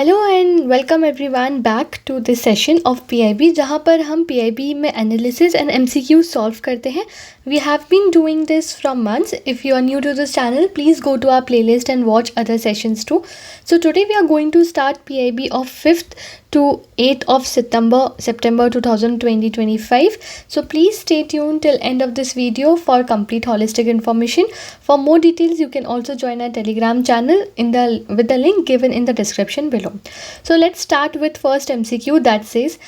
Hello and welcome everyone back to this session of PIB जहाँ पर हम PIB में एनालिसिस एंड एमसीक्यू सॉल्व करते हैं. We have been doing this from months. If you are new to this channel please go to our playlist and watch other sessions too. So today we are going to start PIB of 5th to 8th of September 2025. So please stay tuned till end of this video for complete holistic information. For more details you can also join our Telegram channel with the link given in the description below. So let's start with first MCQ that says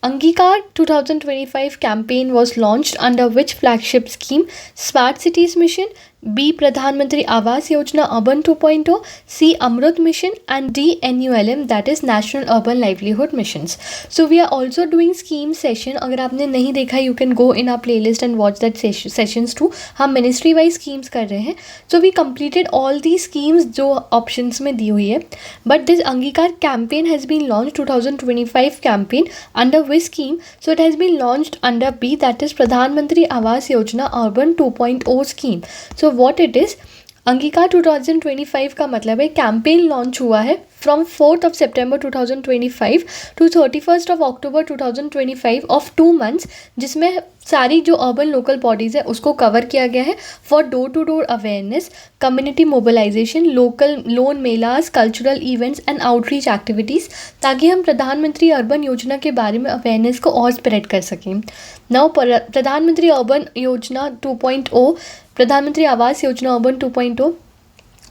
Angikar 2025 campaign was launched under which flagship scheme? Smart Cities Mission, B. Pradhan Mantri Awas Yojana Urban 2.0, C. Amrut Mission, and D. NULM that is National Urban Livelihood Missions. So we are also doing scheme session. अगर आपने नहीं देखा you can go in our playlist and watch that sessions too. हम ministry wise schemes कर रहे हैं. So we completed all these schemes जो options में दी हुई है. But this Angikar campaign has been launched 2025 campaign under which scheme? So it has been launched under B that is Pradhan Mantri Awas Yojana Urban 2.0 scheme. So what it is? Angika 2025 का मतलब है campaign launch हुआ है from 4th of September 2025 to 31st of October 2025 of 2 months, जिसमें सारी जो urban local bodies है उसको कवर किया गया है for door to door awareness, community mobilisation, local loan melas, cultural events and outreach activities, ताकि हम प्रधानमंत्री अर्बन योजना के बारे में अवेयरनेस को और स्प्रेड कर सकें. नाउ प्रधानमंत्री अर्बन योजना 2.0, प्रधानमंत्री Awas Yojana urban 2.0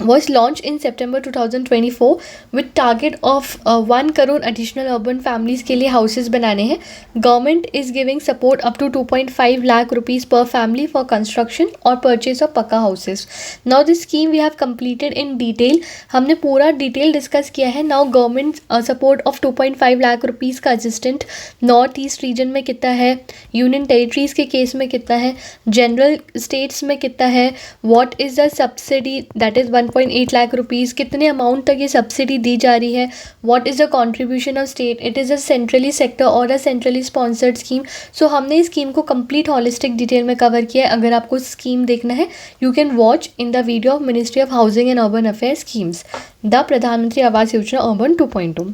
was launched in September 2024 with target of 1 crore additional urban families के लिए houses बनाने हैं. Government is giving support up to 2.5 lakh rupees per family for construction or purchase of पक्का houses. Now this scheme we have completed in detail. हमने पूरा detail discuss किया है. Now government support of 2.5 lakh rupees का assistant north east region में कितना है, union territories के केस में कितना है, जनरल स्टेट्स में कितना है, what is the subsidy that is 1.8 lakh rupees, कितने अमाउंट तक ये सब्सिडी दी जा रही है, what is the contribution of state, it is a centrally sector और अ सेंट्रली स्पॉन्सर्ड स्कीम. सो हमने इस स्कीम को कंप्लीट हॉलिस्टिक डिटेल में कवर किया है. अगर आपको स्कीम देखना है you can watch in the video of ministry of housing and urban affairs schemes, the प्रधानमंत्री Awas Yojana urban 2.0.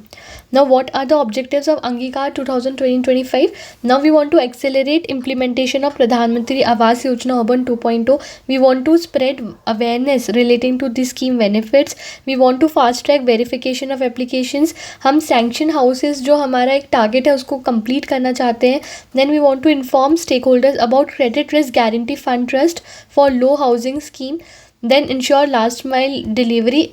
Now what are the objectives of Angikar 2025? Now we want to accelerate implementation of Pradhan Mantri Awas Yojana Urban 2.0. We want to spread awareness relating to the scheme benefits. We want to fast track verification of applications. हम sanction houses जो हमारा एक target है उसको complete करना चाहते हैं. Then we want to inform stakeholders about credit risk guarantee fund trust for low housing scheme. Then ensure last mile delivery.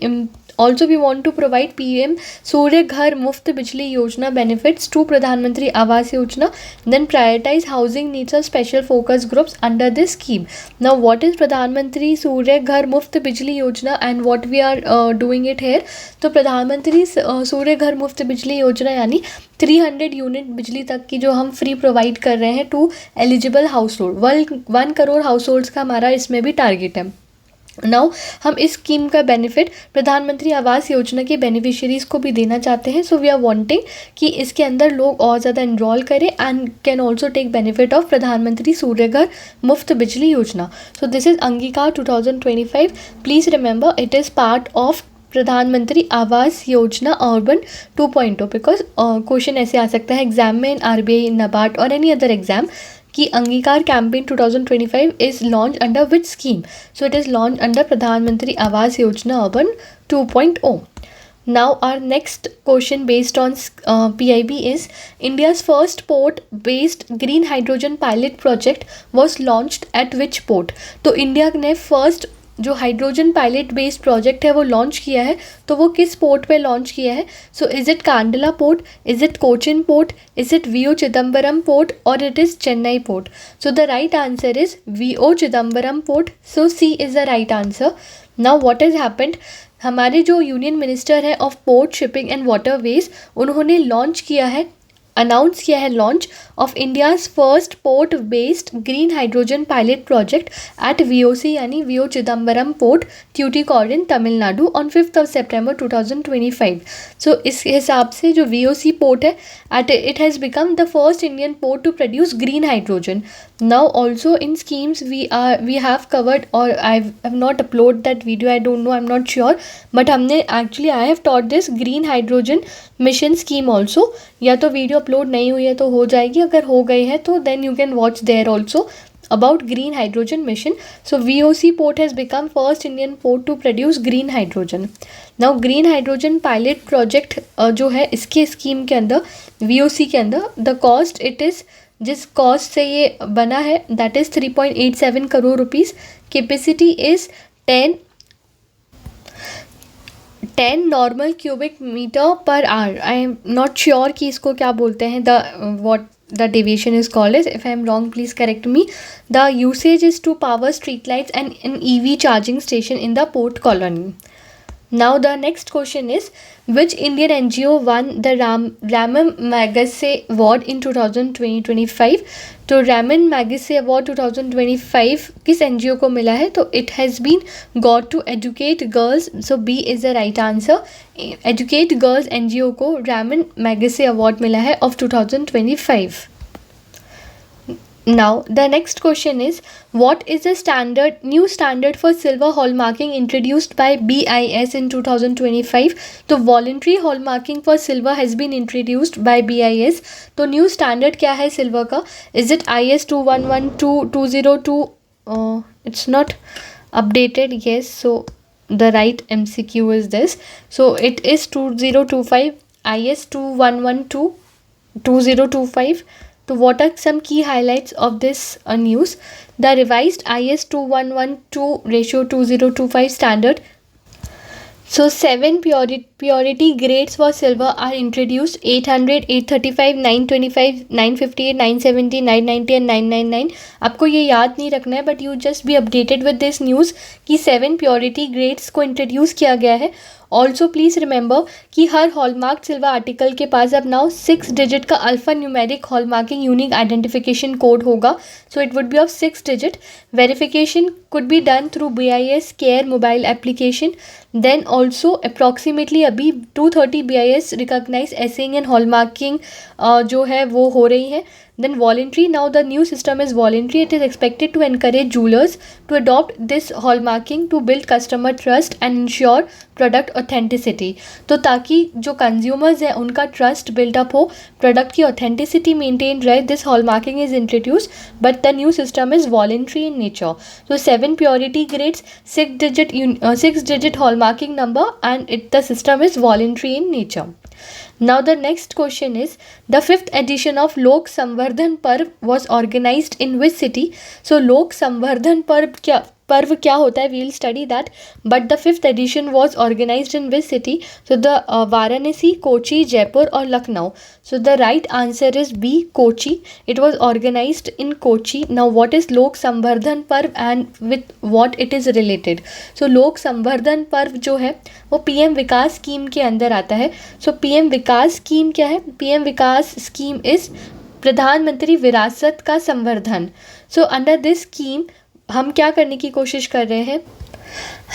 Also we want to provide PM सूर्य घर मुफ्त बिजली योजना benefits to प्रधानमंत्री Awas Yojana. Then prioritize housing needs of special focus groups under this scheme. Now what is प्रधानमंत्री सूर्य घर मुफ्त बिजली योजना and what we are doing it here? तो प्रधानमंत्री सूर्य घर मुफ्त बिजली योजना यानी 300 यूनिट बिजली तक की जो हम फ्री प्रोवाइड कर रहे हैं to eligible household. 1 crore households का हमारा इसमें भी टारगेट है. नाउ हम इस स्कीम का बेनिफिट प्रधानमंत्री आवास योजना के बेनिफिशियरीज़ को भी देना चाहते हैं. सो वी आर वांटिंग कि इसके अंदर लोग और ज़्यादा इनरोल करें and can also take benefit of प्रधानमंत्री सूर्य घर मुफ्त बिजली योजना. So this is अंगिकार 2025. Please remember it is part of प्रधानमंत्री Awas Yojana urban 2.0 because question ऐसे आ सकता है एग्जाम में इन RBI, NABARD और एनी अदर एग्जाम कि अंगीकार campaign 2025 is launch under which scheme. So it is launch under प्रधानमंत्री Awas Yojana urban 2.0. Now our next question based on PIB is India's first port based green hydrogen pilot project was launched at which port? तो India ने first जो hydrogen pilot based project है वो launch किया है, तो वो किस पोर्ट पे लॉन्च किया है? So is it Kandla port, is it Cochin port, is it VO Chidambaram port और it is Chennai port? So the right answer is VO Chidambaram port. So C is the right answer. Now what is happened, हमारे जो union minister हैं of port shipping and waterways उन्होंने launch किया है announce किया है launch of India's first port based green hydrogen pilot project at VOC यानी VO Chidambaram port Tuticorin Tamil Nadu on 5th of September 2025. So इस हिसाब से जो वीओसी पोर्ट है at it has become the first Indian port to produce green hydrogen. Now also in schemes we have covered, or I have not upload that video, I don't know, I'm not sure, but हमने actually I have taught this green hydrogen mission scheme also. या तो video upload नहीं हुई है तो हो जाएगी, अगर हो गई है तो then you can watch there also about green hydrogen mission. So VOC port has become first Indian port to produce green hydrogen. Now green hydrogen pilot project जो है इसके स्कीम के अंदर VOC के अंदर द कॉस्ट इट इज़, जिस cost से ये बना है that is 3.87 crore rupees. Capacity is 10 normal cubic metre per hour. I am not sure कि इसको क्या बोलते हैं, the what the deviation is called is. If I am wrong, please correct me. The usage is to power street lights and an EV charging station in the port colony. Now the next question is, which Indian NGO won the Raman Magsaysay Award in 2025? तो Raman Magsaysay Award 2025 किस NGO को मिला है? तो it has been got to educate girls. So B is the right answer. Educate Girls NGO को Raman Magsaysay Award मिला है of 2025. Now the next question is, what is the new standard for silver hallmarking introduced by BIS in 2025? तो voluntary hallmarking for silver has been introduced by BIS. तो new standard क्या है silver का? Is it IS 2112-202? It's not updated. Yes, so the right MCQ is this. So it is 2025 IS 2112-2025. So what are some key highlights of this news? The revised IS 2112/2025 standard. So 7 purity grades for silver are introduced: 800, 835, 925, 958, 970, 990 and 999. आपको ये याद नहीं रखना है, but you just be updated with this news कि 7 purity grades को introduce किया गया है. ऑल्सो प्लीज़ रिमेंबर कि हर हॉलमार्क सिल्वर आर्टिकल के पास अब नाउ 6 डिजिट का alpha numeric hallmarking unique identification code होगा. So it would be of 6 digit. Verification could be done through BIS care mobile application. Then also approximately अभी 230 BIS recognise assaying and hallmarking जो है वो हो रही है. Then voluntary. Now the new system is voluntary. It is expected to encourage jewelers to adopt this hallmarking to build customer trust and ensure product authenticity. तो ताकि जो consumers हैं उनका trust build up हो, product की authenticity maintained रहे, this hallmarking is introduced, but the new system is voluntary in nature. So 7 purity grades, 6 digit hallmarking number, and the system is voluntary in nature. Now the next question is, the 5th edition of Lok Samvardhan Parv was organized in which city? So Lok Samvardhan पर्व क्या होता है, we will study that, but the 5th edition was organized in which city? So the Varanasi, Kochi, Jaipur और Lucknow. So the right answer is B, Kochi. It was organized in Kochi. Now what is Lok Samvardhan Parv and with what it is related? So Lok Samvardhan Parv जो है वो PM विकास scheme के अंदर आता है. So PM विकास scheme क्या है? PM Vikas scheme is प्रधानमंत्री विरासत का संवर्धन. सो अंडर दिस स्कीम हम क्या करने की कोशिश कर रहे हैं?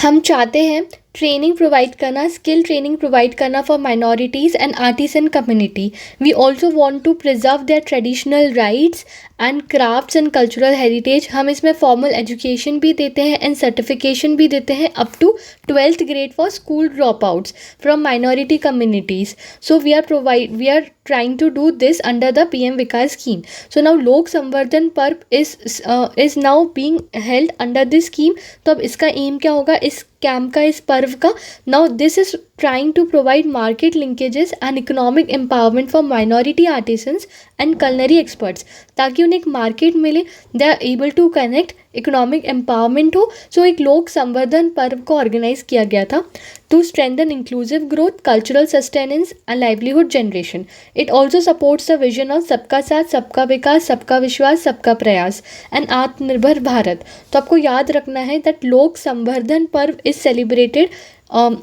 हम चाहते हैं ट्रेनिंग प्रोवाइड करना, स्किल ट्रेनिंग प्रोवाइड करना for minorities and artisan community. We also want to preserve their traditional rights and crafts and cultural heritage. हम इसमें फॉर्मल एजुकेशन भी देते हैं एंड सर्टिफिकेशन भी देते हैं up to 12th grade for school dropouts from minority communities. So we are trying to do this under the PM Vikas scheme. So now Lok Samvardhan Parv is now being held under this scheme. तो अब इसका M क्या होगा इस camp का, इस पर्व का? Now this is trying to provide market linkages and economic empowerment for minority artisans and culinary experts, ताकि उन्हें एक मार्केट मिले, they are able to connect, economic empowerment हो. सो एक लोक संवर्धन पर्व को ऑर्गेनाइज किया गया था to strengthen inclusive growth, cultural sustenance and livelihood generation. It also supports the vision of सबका साथ, सबका विकास, सबका विश्वास, सबका प्रयास एंड आत्मनिर्भर भारत. तो आपको याद रखना है दैट लोक संवर्धन पर्व is celebrated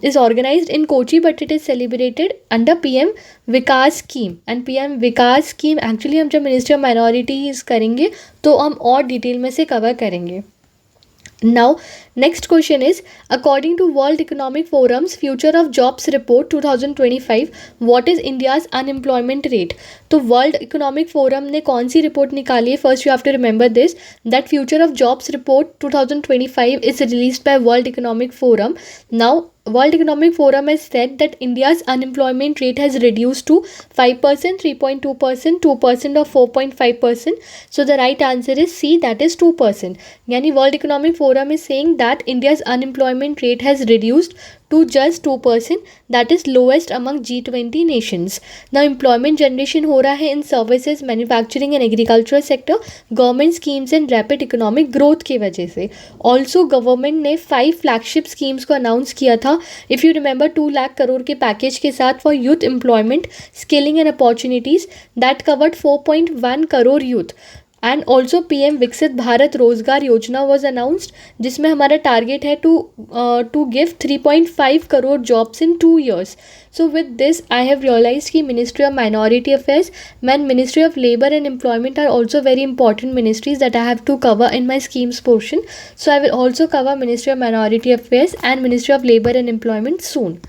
is organized in Kochi, but it is celebrated under PM Vikas scheme. And PM Vikas scheme actually हम जब मिनिस्ट्री ऑफ माइनॉरिटीज़ करेंगे तो हम और डिटेल में से कवर करेंगे. Now, next question is, according to World Economic Forum's Future of Jobs Report 2025, what is India's unemployment rate? तो World Economic Forum ने कौन सी रिपोर्ट निकाली है? First you have to remember this, that Future of Jobs Report 2025 is released by World Economic Forum. Now, World Economic Forum has said that India's unemployment rate has reduced to 5%, 3.2%, 2% or 4.5%. So the right answer is C, that is 2%. Yani World Economic Forum is saying that India's unemployment rate has reduced to just 2%, that is lowest among G20 nations. Now employment generation हो रहा है in services, manufacturing and agricultural sector, government schemes and rapid economic growth की वजह से. Also government ने 5 flagship schemes को announce किया था. If you remember 2 lakh crore के पैकेज के साथ for youth employment, skilling and opportunities that covered 4.1 crore youth. And also PM विकसित भारत रोजगार योजना वॉज अनाउंस्ड, जिसमें हमारा टारगेट है to give 3.5 crore jobs in 2 years. So with this I have realise कि ministry of minority affairs and ministry of labour and employment are also very important ministries that I have to cover in my schemes portion. So I will also cover ministry of minority affairs and ministry of labour and employment soon.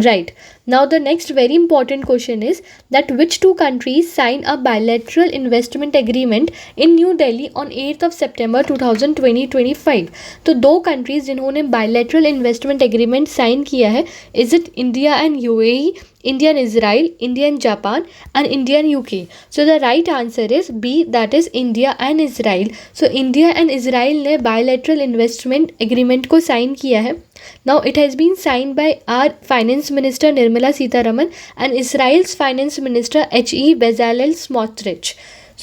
Right. Now the next very important question is that which 2 countries signed a bilateral investment agreement in New Delhi on 8th of September 2025. तो 2 countries जिन्होंने bilateral investment agreement sign किया है, is it India and UAE, India and Israel, India and Japan and India and UK? So the right answer is B, that is India and Israel. So India and Israel ने bilateral investment agreement को sign किया है. Now it has been signed by our Finance Minister Nirmala Sitharaman and Israel's Finance Minister H.E. Bezalel Smotrich.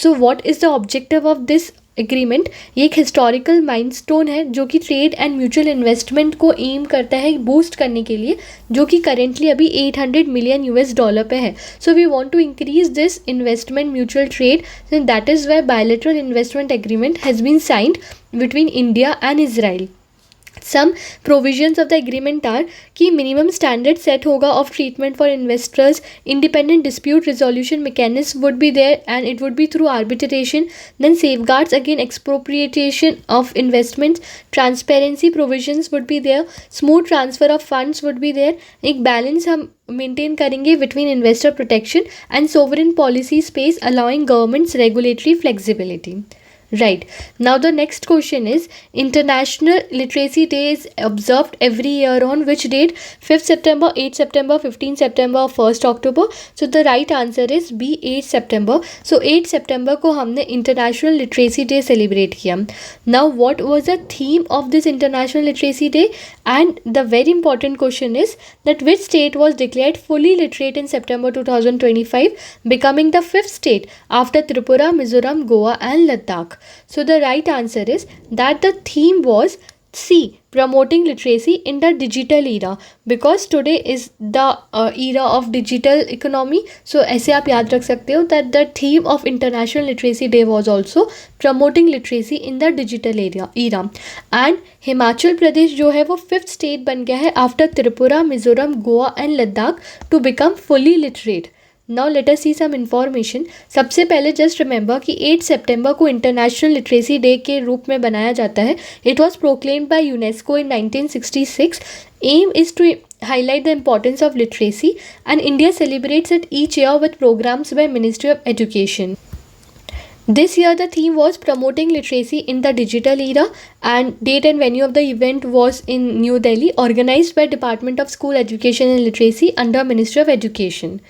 So what is the objective of this agreement? ये एक historical milestone है जो कि trade and mutual investment को M करता है boost करने के लिए, जो कि करेंटली अभी $800 मिलियन पे है. So we want to increase this investment mutual trade, that is why bilateral investment agreement has been signed between India and Israel. Some provisions of the agreement are कि minimum standard set होगा of treatment for investors, independent dispute resolution mechanism would be there and it would be through arbitration, then safeguards against expropriation of investments, transparency provisions would be there, smooth transfer of funds would be there, एक balance हम maintain करेंगे between investor protection and sovereign policy space allowing governments regulatory flexibility. Right. Now the next question is, International Literacy Day is observed every year on which date? 5th September, 8th September, 15th September or 1st October? So the right answer is B, 8th September. So 8th September को हमने International Literacy Day celebrate किया. Now what was the theme of this International Literacy Day? And the very important question is that which state was declared fully literate in September 2025, becoming the 5th state after Tripura, Mizoram, Goa and Ladakh. So the right answer is that the theme was C, promoting literacy in the digital era, because today is the era of digital economy. So ऐसे आप याद रख सकते हो that the theme of International Literacy Day was also promoting literacy in the digital era. And Himachal Pradesh जो है वो 5th state बन गया है after Tripura, Mizoram, Goa and Ladakh to become fully literate. Now let us see some information. सबसे पहले just remember कि 8 सितंबर को इंटरनेशनल लिटरेसी डे के रूप में बनाया जाता है. It was proclaimed by UNESCO in 1966. Aim is to highlight the importance of literacy and India celebrates it each year with programs by Ministry of Education. This year the theme was promoting literacy in the digital era and date and venue of the event was in New Delhi, organized by Department of School Education and Literacy under Ministry of Education.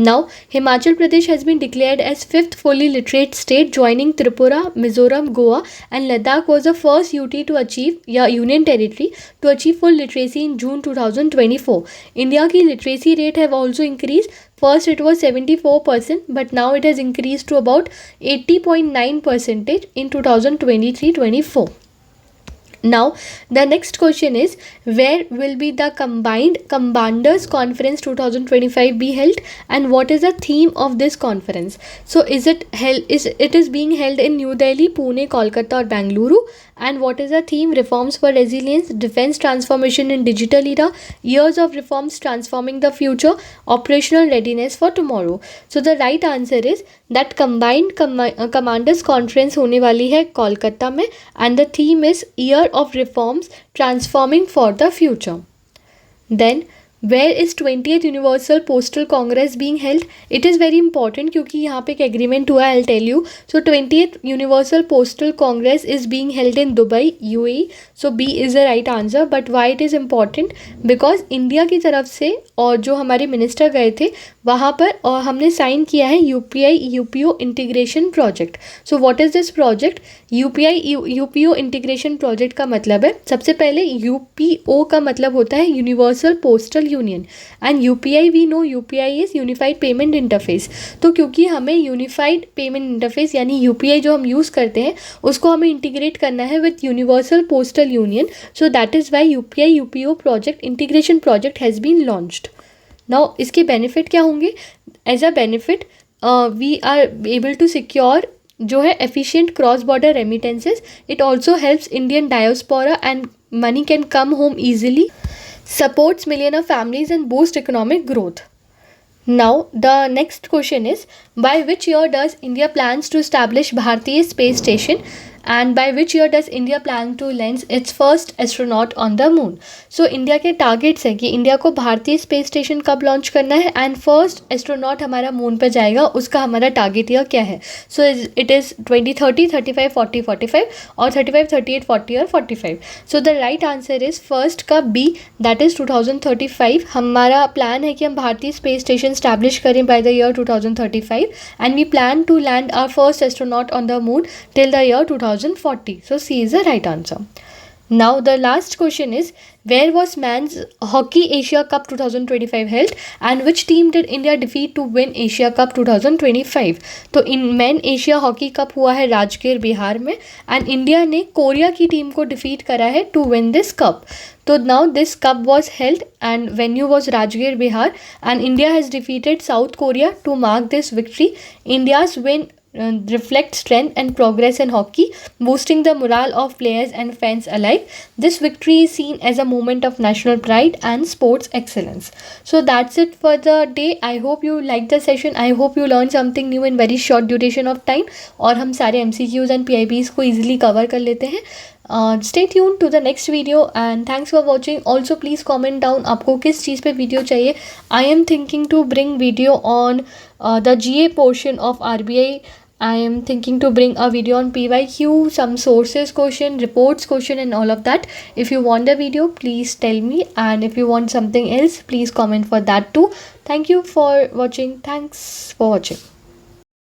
Now, Himachal Pradesh has been declared as 5th fully literate state, joining Tripura, Mizoram, Goa and Ladakh was the first UT to achieve, union territory, to achieve full literacy in June 2024. India की literacy rate have also increased. First it was 74%, but now it has increased to about 80.9% in 2023-24. Now the next question is, where will be the combined commanders conference 2025 be held and what is the theme of this conference? So is it being held in New Delhi, Pune, Kolkata or Bengaluru, And what is the theme? Reforms for resilience, defense transformation in digital era, years of reforms transforming the future, operational readiness for tomorrow. So the right answer is that combined commanders conference होने वाली है कोलकाता में, and the theme is year of reforms transforming for the future. Then where is 20th universal postal congress being held? It is very important क्योंकि यहाँ पे एक agreement हुआ है, I tell you. So 20th universal postal congress is being held in Dubai, UAE. So B is the right answer. But why it is important? Because India की तरफ से और जो हमारे मिनिस्टर गए थे वहाँ पर, और हमने साइन किया है UPI UPO integration project. So what is this project? UPI UPO integration project का मतलब है, सबसे पहले यूपीओ का मतलब होता है universal postal union, and UPI we know UPI is unified payment interface. तो क्योंकि हमें यूनिफाइड पेमेंट इंटरफेस यानी यूपीआई जो हम यूज़ करते हैं उसको हमें इंटीग्रेट करना है with universal postal union. So that is why UPI UPO project integration project has been launched. Now इसके बेनिफिट क्या होंगे? As a benefit we are able to secure जो है efficient cross border remittances. It also helps Indian diaspora and money can come home easily, supports million of families and boost economic growth. Now the next question is, by which year does India plans to establish Bharatiya Space Station, and by which year does India plan to launch its first astronaut on the moon? So India के targets हैं कि India को भारतीय space station कब launch करना है and first astronaut हमारा moon पर जाएगा, उसका हमारा टारगेट ईयर क्या है? सो इट इज़ 2030, 35, 40, 45 और 35, 38, 40 और 45. So the right answer is first का बी, दैट इज़ 2035. हमारा प्लान है कि हम भारतीय स्पेस स्टेशन स्टैब्लिश करें by the year 2035 and we plan to land our first astronaut on the moon till the year 2040. So C is the right answer. Now the last question is, where was Men's Hockey Asia Cup 2025 held, and which team did India defeat to win Asia Cup 2025? तो in man Asia hockey cup हुआ है राजगीर बिहार में, and India ने Korea की team को defeat करा है to win this cup. तो now this cup was held and venue was Rajgir Bihar, and India has defeated South Korea to mark this victory. India's win reflect strength and progress in hockey, boosting the morale of players and fans alike. This victory is seen as a moment of national pride and sports excellence. So that's it for the day. I hope you liked the session. I hope you learned something new in very short duration of time. और हम सारे MCQs and PIBs को easily cover कर लेते हैं. Stay tuned to the next video and thanks for watching. Also please comment down आपको किस चीज़ पे वीडियो चाहिए. I am thinking to bring video on the GA portion of RBI. I am thinking to bring a video on PYQ, some sources question, reports question and all of that. If you want the video, please tell me, and if you want something else, please comment for that too. Thank you for watching. Thanks for watching.